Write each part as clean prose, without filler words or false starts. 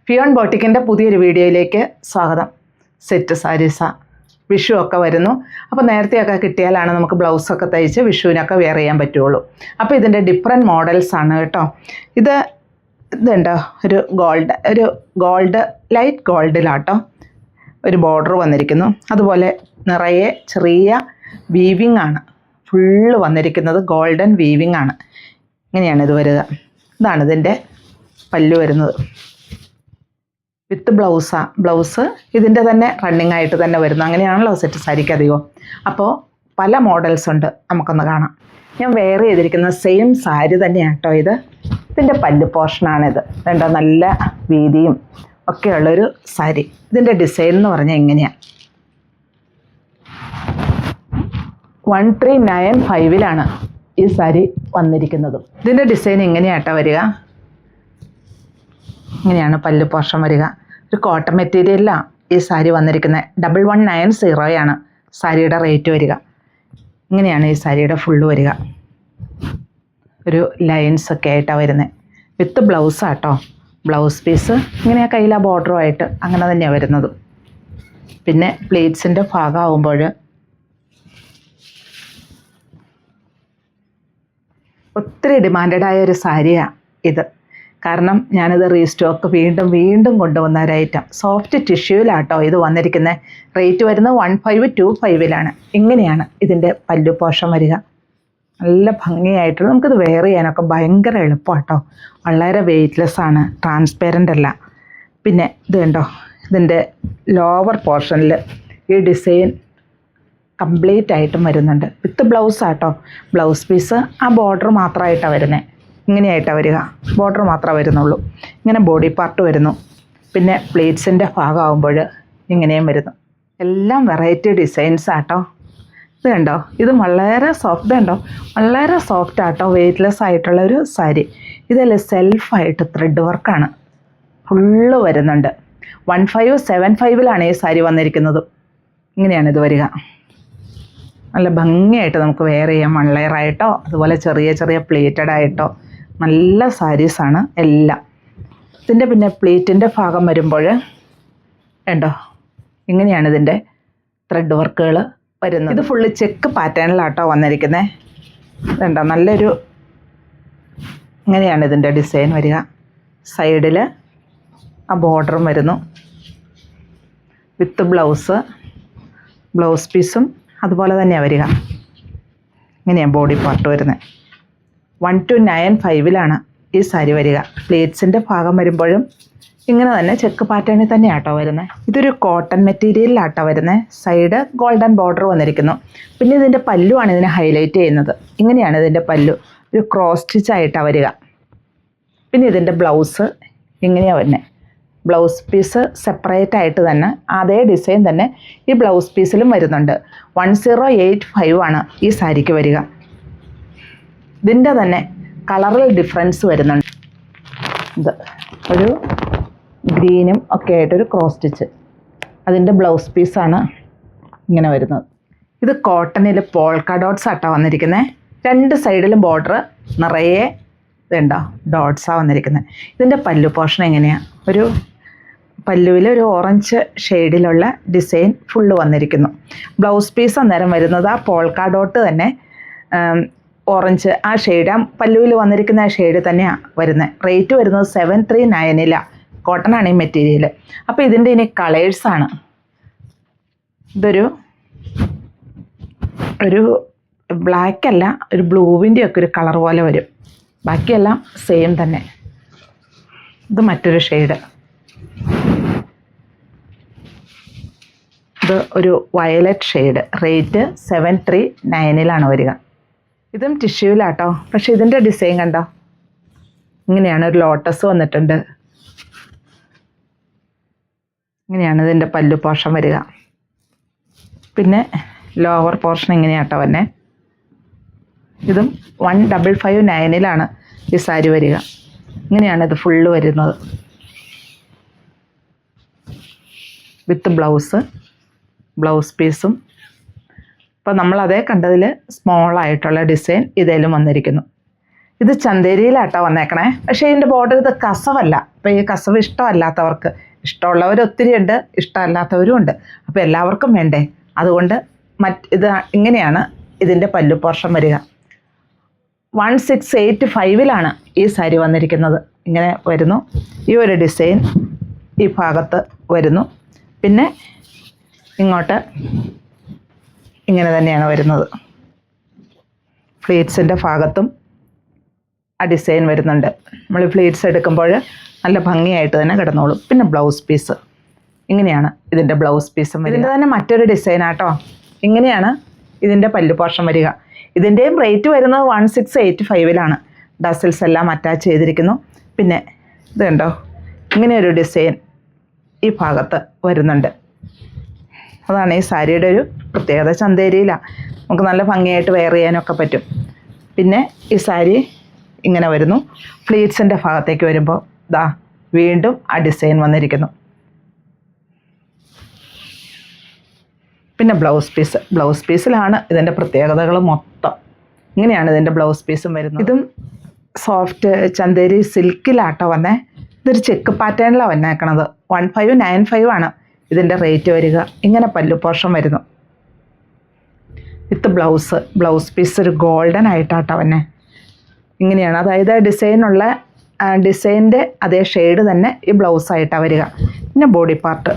ഫിയോൺ ബോട്ടിക്കിൻ്റെ പുതിയൊരു വീഡിയോയിലേക്ക് സ്വാഗതം. സെറ്റ് സാരീസാ, വിഷു ഒക്കെ വരുന്നു. അപ്പോൾ നേരത്തെയൊക്കെ കിട്ടിയാലാണ് നമുക്ക് ബ്ലൗസൊക്കെ തയ്ച്ച് വിഷുവിനൊക്കെ വെയർ ചെയ്യാൻ പറ്റുള്ളൂ. അപ്പോൾ ഇതിൻ്റെ ഡിഫറെൻറ്റ് മോഡൽസാണ് കേട്ടോ. ഇതുണ്ടോ, ഒരു ഗോൾഡ് ലൈറ്റ് ഗോൾഡിലാട്ടോ ഒരു ബോർഡർ വന്നിരിക്കുന്നു. അതുപോലെ നിറയെ ചെറിയ വീവിങ് ആണ്, ഫുള്ള് വന്നിരിക്കുന്നത് ഗോൾഡൻ വീവിങ് ആണ്. ഇങ്ങനെയാണ് ഇത് വരിക. ഇതാണ് ഇതിൻ്റെ പല്ലു വരുന്നത്. വിത്ത് ബ്ലൗസ് ഇതിൻ്റെ തന്നെ റണ്ണിങ് ആയിട്ട് തന്നെ വരുന്നു. അങ്ങനെയാണല്ലോ സെറ്റ് സാരിക്ക് അധികം. അപ്പോൾ പല മോഡൽസ് ഉണ്ട്, നമുക്കൊന്ന് കാണാം. ഞാൻ വെയർ ചെയ്തിരിക്കുന്ന സെയിം സാരി തന്നെയാണ് കേട്ടോ ഇത്. ഇതിൻ്റെ പല്ലു പോർഷനാണിത്. രണ്ടോ നല്ല വീതിയും ഒക്കെയുള്ളൊരു സാരി. ഇതിൻ്റെ ഡിസൈൻ എന്ന് പറഞ്ഞാൽ എങ്ങനെയാണ്, 1395 ഈ സാരി വന്നിരിക്കുന്നത്. ഇതിൻ്റെ ഡിസൈൻ ഇങ്ങനെയാട്ടോ വരിക. ഇങ്ങനെയാണ് പല്ലു പോർഷൻ വരിക. ഒരു കോട്ടൺ മെറ്റീരിയലിലാണ് ഈ സാരി വന്നിരിക്കുന്നത്. 1190 സാരിയുടെ റേറ്റ് വരിക. ഇങ്ങനെയാണ് ഈ സാരിയുടെ ഫുള്ള് വരിക. ഒരു ലൈൻസ് ഒക്കെ ആയിട്ടാണ് വരുന്നത്. വിത്ത് ബ്ലൗസാട്ടോ. ബ്ലൗസ് പീസ് ഇങ്ങനെ കയ്യിലാ ബോർഡറുമായിട്ട് അങ്ങനെ തന്നെയാണ് വരുന്നത്. പിന്നെ പ്ലേറ്റ്സിൻ്റെ ഭാഗമാകുമ്പോൾ ഒത്തിരി ഡിമാൻഡഡായ ഒരു സാരിയാണ് ഇത്. കാരണം ഞാനിത് റീസ്റ്റോക്ക് വീണ്ടും കൊണ്ടുവന്ന ഒരു ഐറ്റം. സോഫ്റ്റ് ടിഷ്യൂലാട്ടോ ഇത് വന്നിരിക്കുന്നത്. റേറ്റ് വരുന്നത് 1525 ഇങ്ങനെയാണ് ഇതിൻ്റെ പല്ലു പോർഷൻ വരിക. നല്ല ഭംഗിയായിട്ട് നമുക്കിത് വെയർ ചെയ്യാനൊക്കെ ഭയങ്കര എളുപ്പമാട്ടോ. വളരെ വെയ്റ്റ്ലെസ് ആണ്, ട്രാൻസ്പെറൻ്റ് അല്ല. പിന്നെ ഇത് കണ്ടോ, ഇതിൻ്റെ ലോവർ പോർഷനിൽ ഈ ഡിസൈൻ കംപ്ലീറ്റ് ആയിട്ടും വരുന്നുണ്ട്. വിത്ത് ബ്ലൗസാട്ടോ. ബ്ലൗസ് പീസ് ആ ബോർഡർ മാത്രമായിട്ടാണ് വരുന്നത്. ഇങ്ങനെയായിട്ടാണ് വരിക. ബോർഡർ മാത്രമേ വരുന്നുള്ളൂ. ഇങ്ങനെ ബോഡി പാർട്ട് വരുന്നു. പിന്നെ പ്ലേറ്റ്സിൻ്റെ ഭാഗമാകുമ്പോൾ ഇങ്ങനെയും വരുന്നു. എല്ലാം വെറൈറ്റി ഡിസൈൻസ് ആട്ടോ. ഇത് കണ്ടോ, ഇത് വളരെ സോഫ്റ്റ് ആട്ടോ. വെയ്റ്റ്ലെസ് ആയിട്ടുള്ള ഒരു സാരി. ഇതെല്ലാം സെൽഫായിട്ട് ത്രെഡ് വർക്കാണ്, ഫുള്ള് വരുന്നുണ്ട്. 1575 ഈ സാരി വന്നിരിക്കുന്നത്. ഇങ്ങനെയാണ് ഇത് വരിക. നല്ല ഭംഗിയായിട്ട് നമുക്ക് വെയർ ചെയ്യാം. 1 ലെയർ ആയിട്ടോ അതുപോലെ ചെറിയ പ്ലേറ്റഡ് ആയിട്ടോ നല്ല സാരീസാണ് എല്ലാം. ഇതിൻ്റെ പിന്നെ പ്ലേറ്റിൻ്റെ ഭാഗം വരുമ്പോൾ കണ്ടോ, ഇങ്ങനെയാണ് ഇതിൻ്റെ ത്രെഡ് വർക്കുകൾ വരുന്നത്. ഇത് ഫുള്ള് ചെക്ക് പാറ്റേണിലാട്ടോ വന്നിരിക്കുന്നത്. ഇതുണ്ടോ, നല്ലൊരു ഇങ്ങനെയാണ് ഇതിൻ്റെ ഡിസൈൻ വരിക. സൈഡിൽ ആ ബോർഡറും വരുന്നു. വിത്ത് ബ്ലൗസ് പീസും അതുപോലെ തന്നെയാണ് വരിക. ഇങ്ങനെയാണ് ബോഡി പാർട്ട് വരുന്നത്. 1295 ഈ സാരി വരിക. പ്ലേറ്റ്സിൻ്റെ ഭാഗം വരുമ്പോഴും ഇങ്ങനെ തന്നെ ചെക്ക് പാറ്റേണിൽ തന്നെയാട്ടോ വരുന്നത്. ഇതൊരു കോട്ടൺ മെറ്റീരിയലിലാട്ടോ വരുന്നത്. സൈഡ് ഗോൾഡൻ ബോർഡർ വന്നിരിക്കുന്നു. പിന്നെ ഇതിൻ്റെ പല്ലുവാണ് ഇതിനെ ഹൈലൈറ്റ് ചെയ്യുന്നത്. ഇങ്ങനെയാണ് ഇതിൻ്റെ പല്ലു, ഒരു ക്രോസ് സ്റ്റിച്ച് ആയിട്ടാണ് വരിക. പിന്നെ ഇതിൻ്റെ ബ്ലൗസ് ഇങ്ങനെയാണ് വരുന്നത്. ബ്ലൗസ് പീസ് സെപ്പറേറ്റ് ആയിട്ട് തന്നെ അതേ ഡിസൈൻ തന്നെ ഈ ബ്ലൗസ് പീസിലും വരുന്നുണ്ട്. 1085 ഈ സാരിക്ക് വരിക. ഇതിൻ്റെ തന്നെ കളറിൽ ഡിഫറൻസ് വരുന്നുണ്ട്. ഇത് ഒരു ഗ്രീനും ഒക്കെ ആയിട്ടൊരു ക്രോസ് സ്റ്റിച്ച്. അതിൻ്റെ ബ്ലൗസ് പീസാണ് ഇങ്ങനെ വരുന്നത്. ഇത് കോട്ടണിൽ പോൾക്ക ഡോട്ട്സ് ആട്ടോ വന്നിരിക്കുന്നത്. 2 സൈഡിലും ബോർഡർ നിറയെ ഇതുണ്ടോ ഡോട്ട്സാണ് വന്നിരിക്കുന്നത്. ഇതിൻ്റെ പല്ലു പോർഷൻ എങ്ങനെയാണ്, ഒരു പല്ലുവിൽ ഒരു ഓറഞ്ച് ഷെയ്ഡിലുള്ള ഡിസൈൻ ഫുള്ള് വന്നിരിക്കുന്നു. ബ്ലൗസ് പീസ് അന്നേരം വരുന്നത് ആ പോൾക്ക ഡോട്ട് തന്നെ ഓറഞ്ച് ആ ഷെയ്ഡ്, ആ പല്ലുവിൽ വന്നിരിക്കുന്ന ആ ഷെയ്ഡ് തന്നെയാണ് വരുന്നത്. റേറ്റ് വരുന്നത് 739 കോട്ടൺ ആണ് ഈ മെറ്റീരിയൽ. അപ്പോൾ ഇതിൻ്റെ ഇനി കളേഴ്സാണ്. ഇതൊരു ബ്ലാക്ക് അല്ല, ഒരു ബ്ലൂവിൻ്റെ ഒക്കെ ഒരു കളർ പോലെ വരും. ബാക്കിയെല്ലാം സെയിം തന്നെ. ഇത് മറ്റൊരു ഷെയ്ഡ്. ഇത് ഒരു വയലറ്റ് ഷെയ്ഡ്. റേറ്റ് 739 വരിക. ഇതും ടിഷ്യൂലാട്ടോ. പക്ഷേ ഇതിൻ്റെ ഡിസൈൻ കണ്ടോ, ഇങ്ങനെയാണ്. ഒരു ലോട്ടസ് വന്നിട്ടുണ്ട്. ഇങ്ങനെയാണ് ഇതിൻ്റെ പല്ലു പോർഷൻ വരിക. പിന്നെ ലോവർ പോർഷൻ ഇങ്ങനെയാട്ടോ വന്നെ. ഇതും 1559 ഈ സാരി വരിക. ഇങ്ങനെയാണ് ഇത് ഫുള്ള് വരുന്നത്. വിത്ത് ബ്ലൗസ് പീസും. അപ്പോൾ നമ്മളതേ കണ്ടതിൽ സ്മോളായിട്ടുള്ള ഡിസൈൻ ഇതേലും വന്നിരിക്കുന്നു. ഇത് ചന്തേരിയിലാട്ടോ വന്നേക്കണേ. പക്ഷേ ഇതിൻ്റെ ബോർഡർ ഇത് കസവല്ല, അപ്പോൾ ഈ കസവ് ഇഷ്ടമല്ലാത്തവർക്ക്, ഇഷ്ടമുള്ളവർ ഒത്തിരി ഉണ്ട്, ഇഷ്ടമല്ലാത്തവരും ഉണ്ട്. അപ്പോൾ എല്ലാവർക്കും വേണ്ടേ, അതുകൊണ്ട് ഇത് ഇങ്ങനെയാണ് ഇതിൻ്റെ പല്ലു പോർഷൻ വരിക. 1685 ഈ സാരി വന്നിരിക്കുന്നത്. ഇങ്ങനെ വരുന്നു. ഈ ഒരു ഡിസൈൻ ഈ ഭാഗത്ത് വരുന്നു. പിന്നെ ഇങ്ങോട്ട് ഇങ്ങനെ തന്നെയാണ് വരുന്നത്. ഫ്ലീറ്റ്സിൻ്റെ ഭാഗത്തും ആ ഡിസൈൻ വരുന്നുണ്ട്. നമ്മൾ ഫ്ലീറ്റ്സ് എടുക്കുമ്പോൾ നല്ല ഭംഗിയായിട്ട് തന്നെ കിടന്നോളും. പിന്നെ ബ്ലൗസ് പീസ് ഇങ്ങനെയാണ് ഇതിൻ്റെ ബ്ലൗസ് പീസും. ഇതിൻ്റെ തന്നെ മറ്റൊരു ഡിസൈനാട്ടോ. ഇങ്ങനെയാണ് ഇതിൻ്റെ പല്ലു പോർഷൻ വരിക. ഇതിൻ്റെയും റേറ്റ് വരുന്നത് 1685 ഡസൽസ് എല്ലാം അറ്റാച്ച് ചെയ്തിരിക്കുന്നു. പിന്നെ ഇത് കണ്ടോ, ഇങ്ങനെയൊരു ഡിസൈൻ ഈ ഭാഗത്ത് വരുന്നുണ്ട്. അതാണ് ഈ സാരിയുടെ ഒരു പ്രത്യേകത. ചന്തേരിയിലാണ്, നമുക്ക് നല്ല ഭംഗിയായിട്ട് വെയർ ചെയ്യാനൊക്കെ പറ്റും. പിന്നെ ഈ സാരി ഇങ്ങനെ വരുന്നു. ഫ്ലീറ്റ്സിൻ്റെ ഭാഗത്തേക്ക് വരുമ്പോൾ ദാ വീണ്ടും ആ ഡിസൈൻ വന്നിരിക്കുന്നു. പിന്നെ ബ്ലൗസ് പീസിലാണ് ഇതിൻ്റെ പ്രത്യേകതകൾ മൊത്തം. ഇങ്ങനെയാണ് ഇതിൻ്റെ ബ്ലൗസ് പീസും വരുന്നത്. ഇതും സോഫ്റ്റ് ചന്തേരി സിൽക്കിലാട്ടോ വന്നേ. ഇതൊരു ചെക്ക് പാറ്റേണിലാണ് വന്നേക്കണത്. 1595 ഇതിൻ്റെ റേറ്റ് വരിക. ഇങ്ങനെ പല്ലു പോർഷൻ വരുന്നു. വിത്ത് ബ്ലൗസ് പീസ് ഒരു ഗോൾഡൻ ആയിട്ടാട്ടോ വന്നെ. ഇങ്ങനെയാണ്, അതായത് ഡിസൈൻ്റെ അതേ ഷെയ്ഡ് തന്നെ ഈ ബ്ലൗസായിട്ടാണ് വരിക. പിന്നെ ബോഡി പാർട്ട്.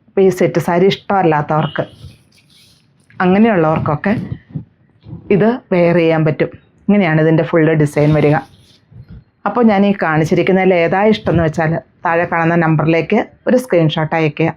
അപ്പോൾ ഈ സെറ്റ് സാരി ഇഷ്ടമല്ലാത്തവർക്ക്, അങ്ങനെയുള്ളവർക്കൊക്കെ ഇത് വെയർ ചെയ്യാൻ പറ്റും. ഇങ്ങനെയാണ് ഇതിൻ്റെ ഫുള്ള് ഡിസൈൻ വരിക. അപ്പോൾ ഞാൻ ഈ കാണിച്ചിരിക്കുന്നതിൽ ഏതാ ഇഷ്ടമെന്ന് വെച്ചാൽ താഴെ കാണുന്ന നമ്പറിലേക്ക് ഒരു സ്ക്രീൻഷോട്ട് അയയ്ക്കുക.